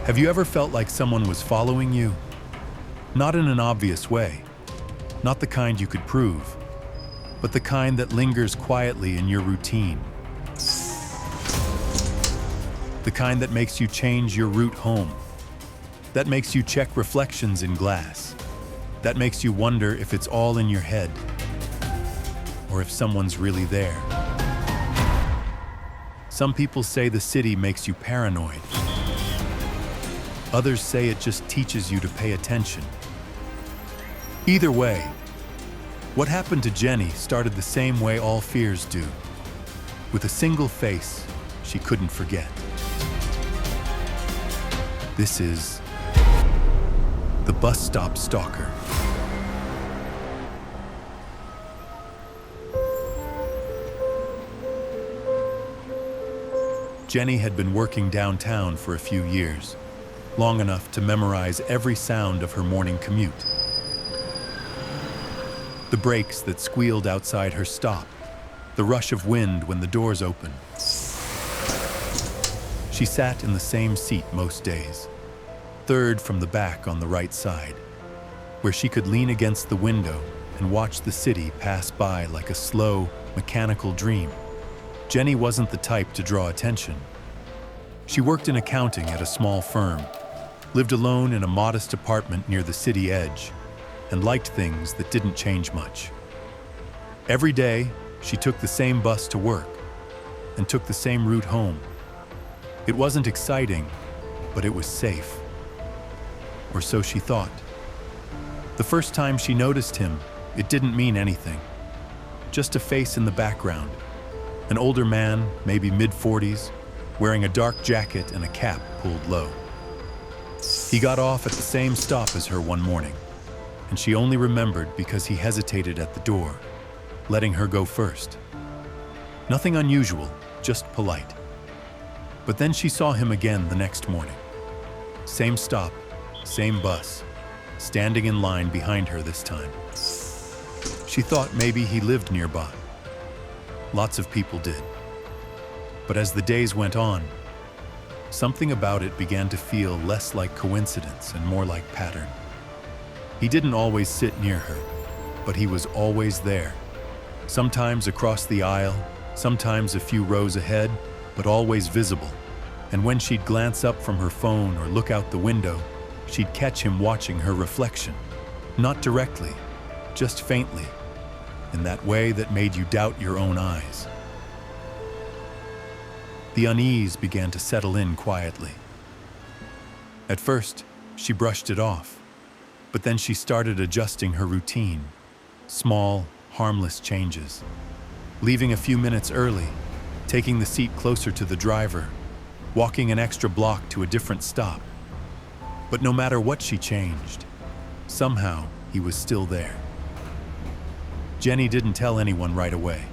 Have you ever felt like someone was following you? Not in an obvious way, not the kind you could prove, but the kind that lingers quietly in your routine. The kind that makes you change your route home, that makes you check reflections in glass, that makes you wonder if it's all in your head, or if someone's really there. Some people say the city makes you paranoid. Others say it just teaches you to pay attention. Either way, what happened to Jenny started the same way all fears do, with a single face she couldn't forget. This is the Bus Stop Stalker. Jenny had been working downtown for a few years, long enough to memorize every sound of her morning commute. The brakes that squealed outside her stop, the rush of wind when the doors opened. She sat in the same seat most days, third from the back on the right side, where she could lean against the window and watch the city pass by like a slow, mechanical dream. Jenny wasn't the type to draw attention. She worked in accounting at a small firm, lived alone in a modest apartment near the city edge, and liked things that didn't change much. Every day, she took the same bus to work and took the same route home. It wasn't exciting, but it was safe. Or so she thought. The first time she noticed him, it didn't mean anything. Just a face in the background. An older man, maybe mid-40s, wearing a dark jacket and a cap pulled low. He got off at the same stop as her one morning, and she only remembered because he hesitated at the door, letting her go first. Nothing unusual, just polite. But then she saw him again the next morning. Same stop, same bus, standing in line behind her this time. She thought maybe he lived nearby. Lots of people did. But as the days went on, something about it began to feel less like coincidence and more like pattern. He didn't always sit near her, but he was always there. Sometimes across the aisle, sometimes a few rows ahead, but always visible. And when she'd glance up from her phone or look out the window, she'd catch him watching her reflection. Not directly, just faintly, in that way that made you doubt your own eyes. The unease began to settle in quietly. At first, she brushed it off, but then she started adjusting her routine, small, harmless changes. Leaving a few minutes early, taking the seat closer to the driver, walking an extra block to a different stop. But no matter what she changed, somehow he was still there. Jenny didn't tell anyone right away.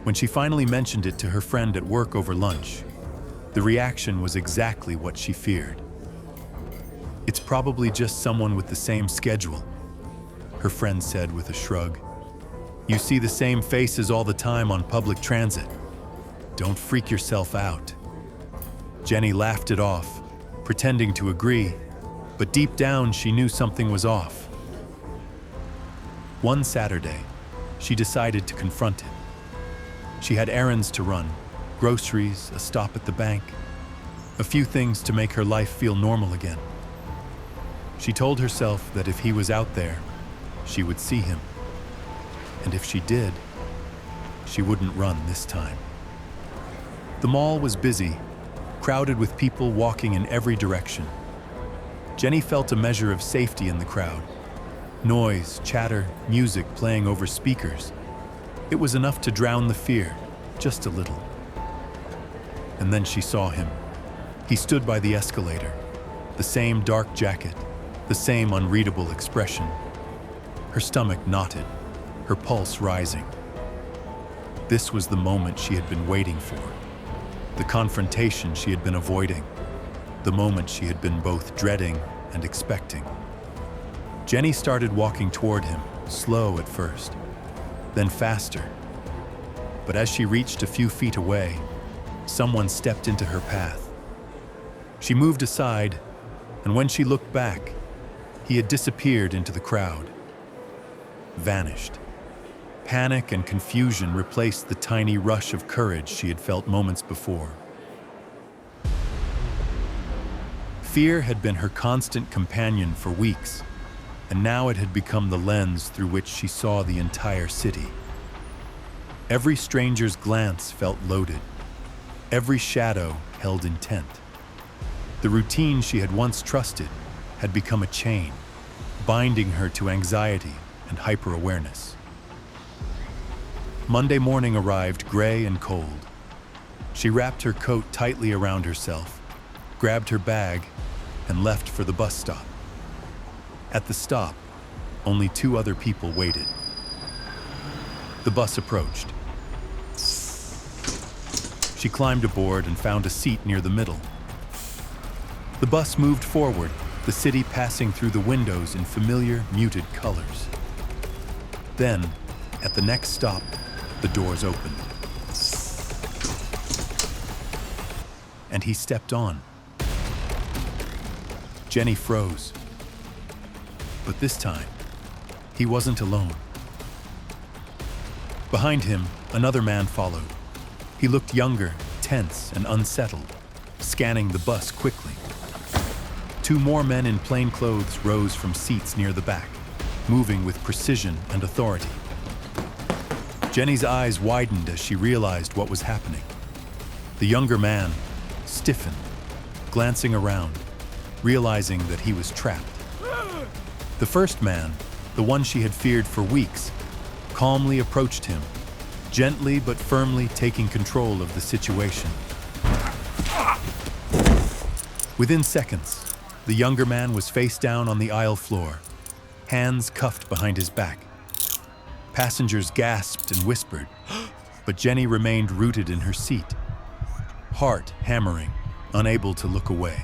When she finally mentioned it to her friend at work over lunch, the reaction was exactly what she feared. "It's probably just someone with the same schedule," her friend said with a shrug. "You see the same faces all the time on public transit. Don't freak yourself out." Jenny laughed it off, pretending to agree, but deep down she knew something was off. One Saturday, she decided to confront it. She had errands to run, groceries, a stop at the bank, a few things to make her life feel normal again. She told herself that if he was out there, she would see him. And if she did, she wouldn't run this time. The mall was busy, crowded with people walking in every direction. Jenny felt a measure of safety in the crowd. Noise, chatter, music playing over speakers. It was enough to drown the fear, just a little. And then she saw him. He stood by the escalator, the same dark jacket, the same unreadable expression. Her stomach knotted, her pulse rising. This was the moment she had been waiting for, the confrontation she had been avoiding, the moment she had been both dreading and expecting. Jenny started walking toward him, slow at first, then faster. But as she reached a few feet away, someone stepped into her path. She moved aside, and when she looked back, he had disappeared into the crowd. Vanished. Panic and confusion replaced the tiny rush of courage she had felt moments before. Fear had been her constant companion for weeks, and now it had become the lens through which she saw the entire city. Every stranger's glance felt loaded. Every shadow held intent. The routine she had once trusted had become a chain, binding her to anxiety and hyper-awareness. Monday morning arrived gray and cold. She wrapped her coat tightly around herself, grabbed her bag, and left for the bus stop. At the stop, only 2 other people waited. The bus approached. She climbed aboard and found a seat near the middle. The bus moved forward, the city passing through the windows in familiar, muted colors. Then, at the next stop, the doors opened. And he stepped on. Jenny froze. But this time, he wasn't alone. Behind him, another man followed. He looked younger, tense, and unsettled, scanning the bus quickly. 2 more men in plain clothes rose from seats near the back, moving with precision and authority. Jenny's eyes widened as she realized what was happening. The younger man stiffened, glancing around, realizing that he was trapped. The first man, the one she had feared for weeks, calmly approached him, gently but firmly taking control of the situation. Within seconds, the younger man was face down on the aisle floor, hands cuffed behind his back. Passengers gasped and whispered, but Jenny remained rooted in her seat, heart hammering, unable to look away.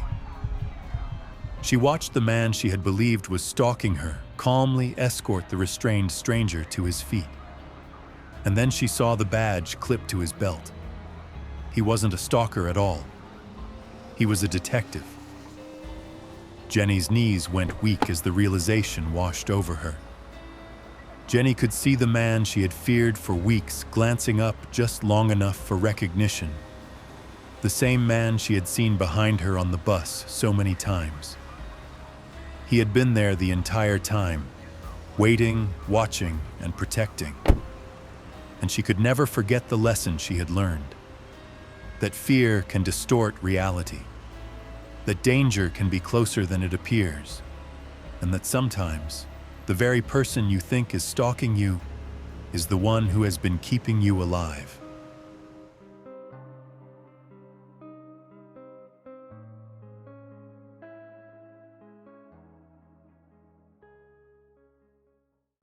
She watched the man she had believed was stalking her calmly escort the restrained stranger to his feet. And then she saw the badge clipped to his belt. He wasn't a stalker at all. He was a detective. Jenny's knees went weak as the realization washed over her. Jenny could see the man she had feared for weeks glancing up just long enough for recognition. The same man she had seen behind her on the bus so many times. He had been there the entire time, waiting, watching, and protecting. And she could never forget the lesson she had learned. That fear can distort reality. That danger can be closer than it appears. And that sometimes, the very person you think is stalking you is the one who has been keeping you alive.